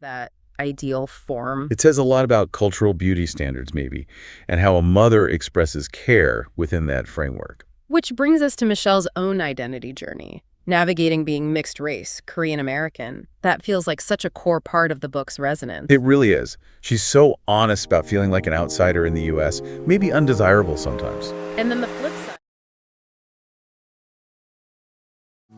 that ideal form. It says a lot about cultural beauty standards, maybe, and how a mother expresses care within that framework. Which brings us to Michelle's own identity journey. Navigating being mixed race, Korean American. That feels like such a core part of the book's resonance. It really is. She's so honest about feeling like an outsider in the U.S., maybe undesirable sometimes. And then the flip side.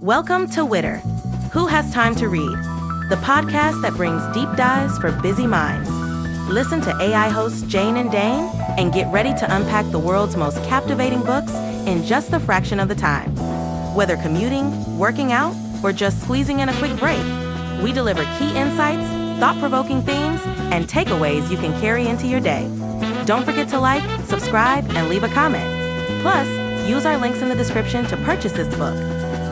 Welcome to Witter. Who Has Time to Read? The podcast that brings deep dives for busy minds. Listen to AI hosts Jane and Dane and get ready to unpack the world's most captivating books in just a fraction of the time. Whether commuting, working out, or just squeezing in a quick break, we deliver key insights, thought-provoking themes, and takeaways you can carry into your day. Don't forget to like, subscribe, and leave a comment. Plus, use our links in the description to purchase this book.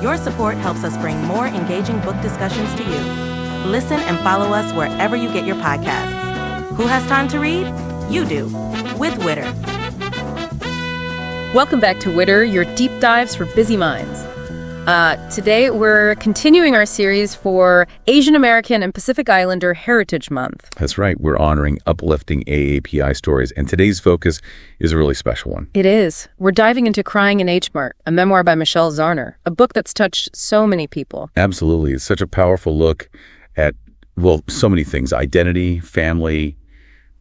Your support helps us bring more engaging book discussions to you. Listen and follow us wherever you get your podcasts. Who has time to read? You do, with Witter. Welcome back to Witter, your deep dives for busy minds. Today, we're continuing our series for Asian American and Pacific Islander Heritage Month. That's right. We're honoring uplifting AAPI stories, and today's focus is a really special one. It is. We're diving into Crying in H Mart, a memoir by Michelle Zauner, a book that's touched so many people. Absolutely. It's such a powerful look at, well, so many things: identity, family,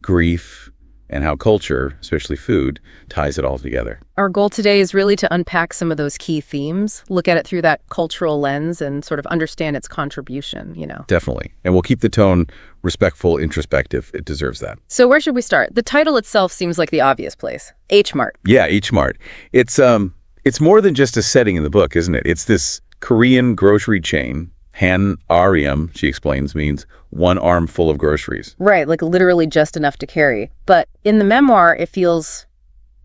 grief, and how culture, especially food, ties it all together. Our goal today is really to unpack some of those key themes, look at it through that cultural lens, and sort of understand its contribution, Definitely. And we'll keep the tone respectful, introspective. It deserves that. So where should we start? The title itself seems like the obvious place. H Mart. Yeah, H Mart. It's more than just a setting in the book, isn't it? It's this Korean grocery chain. Han Aryum, she explains, means one arm full of groceries. Right, like literally just enough to carry. But in the memoir, it feels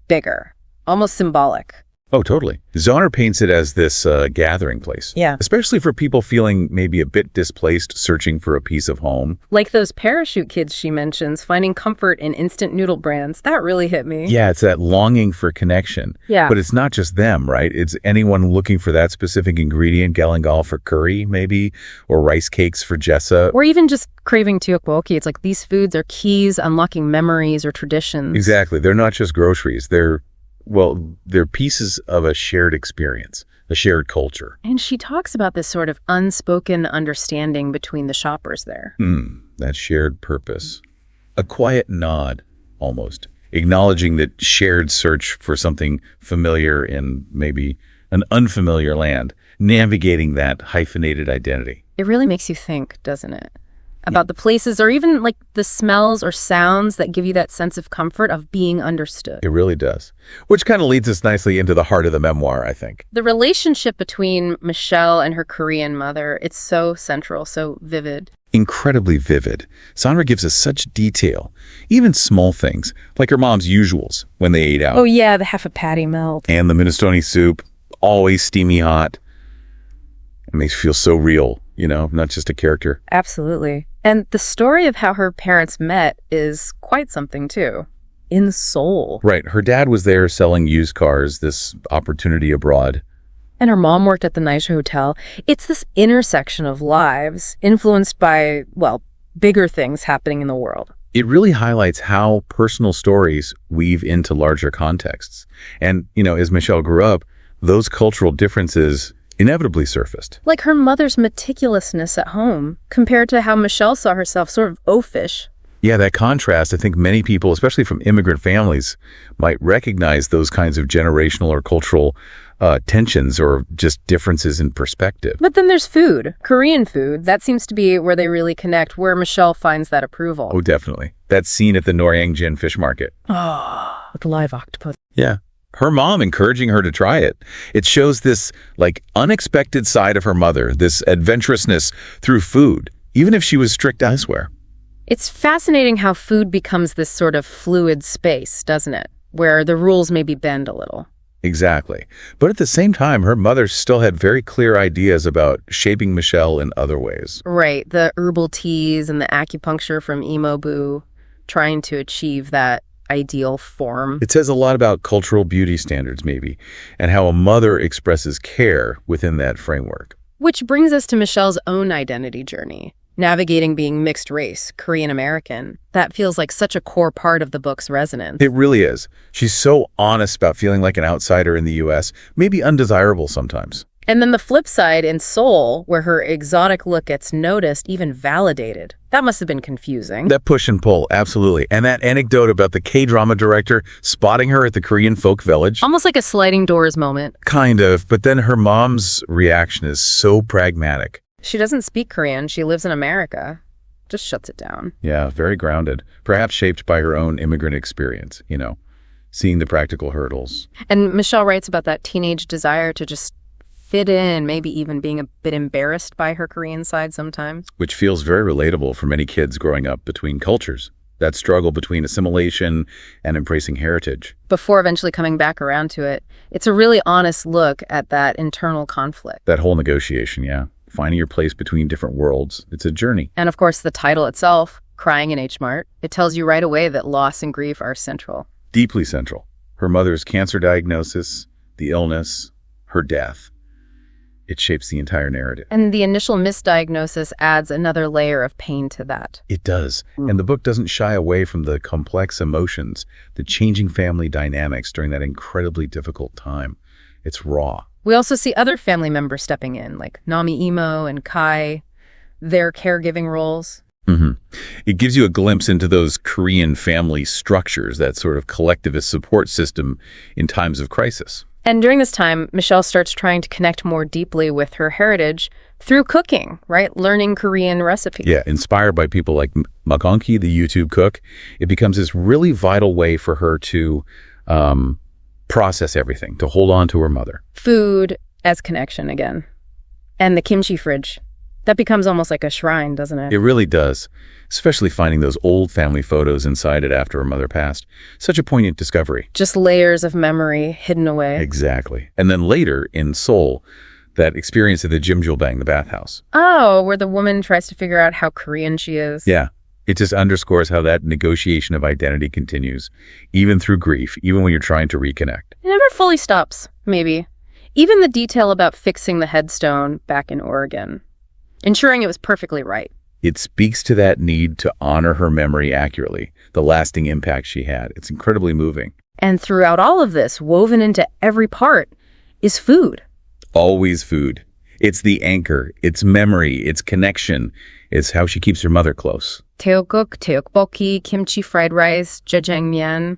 bigger, almost symbolic. Oh, totally. Zauner paints it as this gathering place. Yeah. Especially for people feeling maybe a bit displaced, searching for a piece of home. Like those parachute kids she mentions, finding comfort in instant noodle brands. That really hit me. Yeah, it's that longing for connection. Yeah. But it's not just them, right? It's anyone looking for that specific ingredient, galangal for curry, maybe, or rice cakes for Jessa. Or even just craving tteokbokki. It's like these foods are keys unlocking memories or traditions. Exactly. They're not just groceries. They're pieces of a shared experience, a shared culture. And she talks about this sort of unspoken understanding between the shoppers there. That shared purpose. A quiet nod, almost, acknowledging that shared search for something familiar in maybe an unfamiliar land, navigating that hyphenated identity. It really makes you think, doesn't it? About the places or even like the smells or sounds that give you that sense of comfort of being understood. It really does. Which kind of leads us nicely into the heart of the memoir, I think. The relationship between Michelle and her Korean mother, it's so central, so vivid. Incredibly vivid. Zauner gives us such detail, even small things, like her mom's usuals when they ate out. Oh yeah, the half a patty melt. And the minestrone soup, always steamy hot. It makes you feel so real, not just a character. Absolutely. And the story of how her parents met is quite something, too. In Seoul. Right. Her dad was there selling used cars, this opportunity abroad. And her mom worked at the nice hotel. It's this intersection of lives influenced by, bigger things happening in the world. It really highlights how personal stories weave into larger contexts. And, as Michelle grew up, those cultural differences inevitably surfaced. Like her mother's meticulousness at home compared to how Michelle saw herself, sort of oafish. Yeah, that contrast, I think many people, especially from immigrant families, might recognize those kinds of generational or cultural tensions or just differences in perspective. But then there's food, Korean food. That seems to be where they really connect, where Michelle finds that approval. Oh, definitely. That scene at the Noryangjin fish market. Oh, with the live octopus. Yeah. Her mom encouraging her to try it. It shows this unexpected side of her mother, this adventurousness through food, even if she was strict elsewhere. It's fascinating how food becomes this sort of fluid space, doesn't it? Where the rules maybe bend a little. Exactly. But at the same time, her mother still had very clear ideas about shaping Michelle in other ways. Right. The herbal teas and the acupuncture from Imo-bu, trying to achieve that ideal form. It says a lot about cultural beauty standards, maybe, and how a mother expresses care within that framework. Which brings us to Michelle's own identity journey. navigating being mixed race, Korean American. That feels like such a core part of the book's resonance. It really is. She's so honest about feeling like an outsider in the U.S., maybe undesirable sometimes. And then the flip side in Seoul, where her exotic look gets noticed, even validated. That must have been confusing. That push and pull, absolutely. And that anecdote about the K-drama director spotting her at the Korean folk village. Almost like a sliding doors moment. Kind of, but then her mom's reaction is so pragmatic. She doesn't speak Korean. She lives in America. Just shuts it down. Yeah, very grounded. Perhaps shaped by her own immigrant experience, seeing the practical hurdles. And Michelle writes about that teenage desire to just fit in, maybe even being a bit embarrassed by her Korean side sometimes. Which feels very relatable for many kids growing up between cultures. That struggle between assimilation and embracing heritage. Before eventually coming back around to it, it's a really honest look at that internal conflict. That whole negotiation, yeah. Finding your place between different worlds. It's a journey. And of course, the title itself, Crying in H Mart, it tells you right away that loss and grief are central. Deeply central. Her mother's cancer diagnosis, the illness, her death. It shapes the entire narrative. And the initial misdiagnosis adds another layer of pain to that. It does. And the book doesn't shy away from the complex emotions, the changing family dynamics during that incredibly difficult time. It's raw. We also see other family members stepping in, like Nami Imo and Kai, their caregiving roles. Mm-hmm. It gives you a glimpse into those Korean family structures, that sort of collectivist support system in times of crisis. And during this time, Michelle starts trying to connect more deeply with her heritage through cooking, right? Learning Korean recipes. Yeah, inspired by people like Magonki, the YouTube cook, it becomes this really vital way for her to process everything, to hold on to her mother. Food as connection again. And the kimchi fridge. That becomes almost like a shrine, doesn't it? It really does, especially finding those old family photos inside it after her mother passed. Such a poignant discovery. Just layers of memory hidden away. Exactly. And then later in Seoul, that experience at the Jimjulbang, the bathhouse. Oh, where the woman tries to figure out how Korean she is. Yeah. It just underscores how that negotiation of identity continues, even through grief, even when you're trying to reconnect. It never fully stops, maybe. Even the detail about fixing the headstone back in Oregon. Ensuring it was perfectly right. It speaks to that need to honor her memory accurately, the lasting impact she had. It's incredibly moving. And throughout all of this, woven into every part, is food. Always food. It's the anchor. It's memory. It's connection. It's how she keeps her mother close. Teokguk, teokbokki, kimchi fried rice, jjajangmyeon.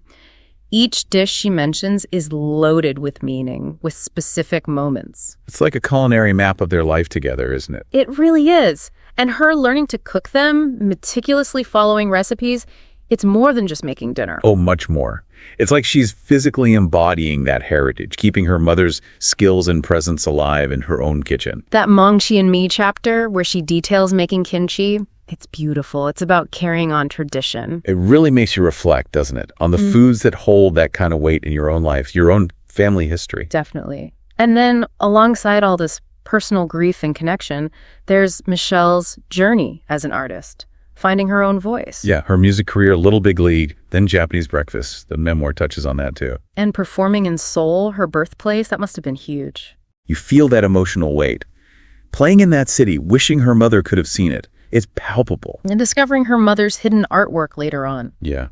Each dish she mentions is loaded with meaning, with specific moments. It's like a culinary map of their life together, isn't it? It really is. And her learning to cook them, meticulously following recipes, it's more than just making dinner. Oh, much more. It's like she's physically embodying that heritage, keeping her mother's skills and presence alive in her own kitchen. That Mongshi and Me chapter, where she details making kimchi, it's beautiful. It's about carrying on tradition. It really makes you reflect, doesn't it, on the foods that hold that kind of weight in your own life, your own family history. Definitely. And then alongside all this personal grief and connection, there's Michelle's journey as an artist, finding her own voice. Yeah, her music career, Little Big League, then Japanese Breakfast. The memoir touches on that too. And performing in Seoul, her birthplace, that must have been huge. You feel that emotional weight. Playing in that city, wishing her mother could have seen it. It's palpable. And discovering her mother's hidden artwork later on. Yeah.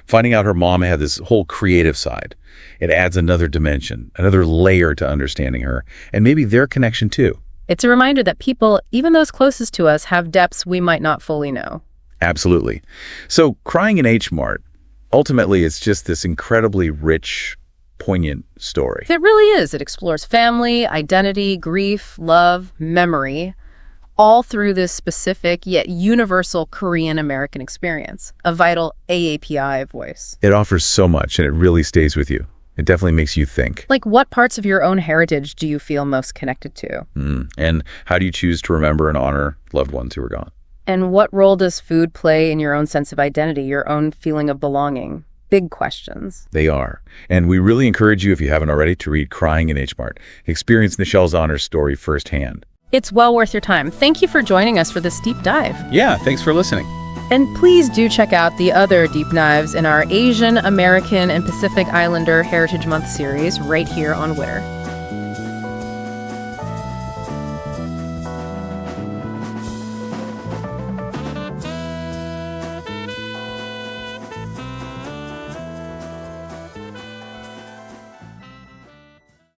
Finding out her mom had this whole creative side. It adds another dimension, another layer to understanding her, and maybe their connection too. It's a reminder that people, even those closest to us, have depths we might not fully know. Absolutely. So Crying in H Mart, ultimately it's just this incredibly rich, poignant story. It really is. It explores family, identity, grief, love, memory, all through this specific yet universal Korean-American experience, a vital AAPI voice. It offers so much, and it really stays with you. It definitely makes you think. Like, what parts of your own heritage do you feel most connected to? And how do you choose to remember and honor loved ones who are gone? And what role does food play in your own sense of identity, your own feeling of belonging? Big questions. They are. And we really encourage you, if you haven't already, to read Crying in H Mart. Experience Nichelle Zauner's story firsthand. It's well worth your time. Thank you for joining us for this deep dive. Yeah, thanks for listening. And please do check out the other deep dives in our Asian, American, and Pacific Islander Heritage Month series right here on WHTTR.